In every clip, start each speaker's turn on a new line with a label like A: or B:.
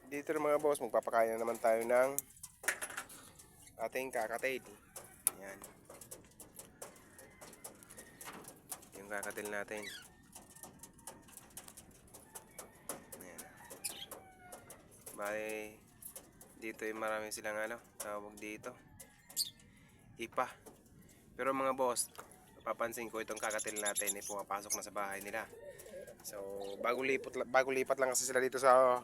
A: Dito na mga boss, magpapakain na naman tayo ng ating kakatil. Yan. Yung kakatil natin. Yan. Bale, dito yung marami silang tawag dito. Ipa. Pero mga boss, papansin ko itong kakatil natin ay pumapasok na sa bahay nila. So, bago lipat lang kasi sila dito sa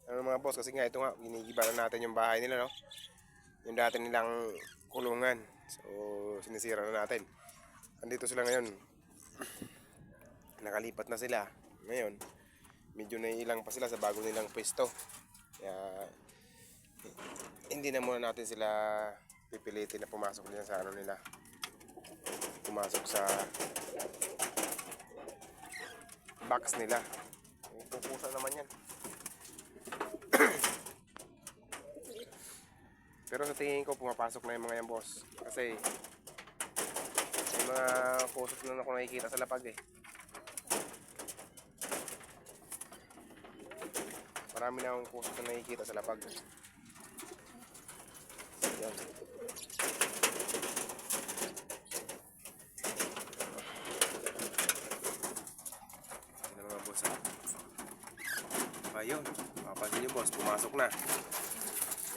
A: mga boss, kasi nga ito nga ginigiba na natin yung bahay nila, no? Yung dati nilang kulungan. So, sinisira na natin. Andito sila ngayon. Nakalipat na sila. Ngayon, medyo naiilang pa sila sa bago nilang pwesto. Kaya hindi na muna natin sila pipilitin na pumasok din sa nila. Pumasok sa box nila. Pupusa naman yan. Pero sa tingin ko pumapasok na yung mga yan boss. Kasi may mga kusot na ako nakikita sa lapag eh. Marami na akong kusot na nakikita sa lapag. Yan. Yan mga boss. Ayun, mapapansin nyo boss, pumasok na.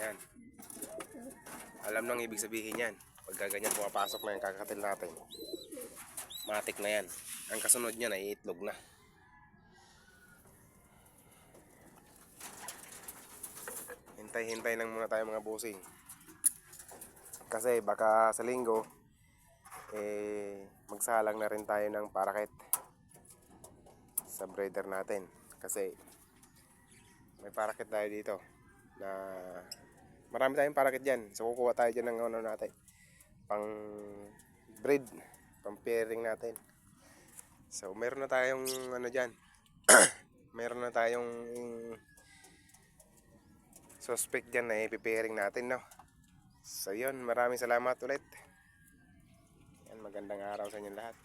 A: Yan. Alam nang ibig sabihin yan. Pagka ganyan pumapasok na yung kakatil natin, matik na yan. Ang kasunod niyan ay itlog na. Hintay-hintay lang muna tayo mga bossing. Kasi baka sa linggo magsalang na rin tayo ng parakit sa breeder natin. Kasi may parakit tayo dito na marami tayong parakit dyan. So kukuha tayo dyan ng natin, pang breed, pang pairing natin. So meron na tayong dyan. Meron na tayong suspect dyan na ipipairing natin, no? So yun, maraming salamat ulit. Yan, magandang araw sa inyo lahat.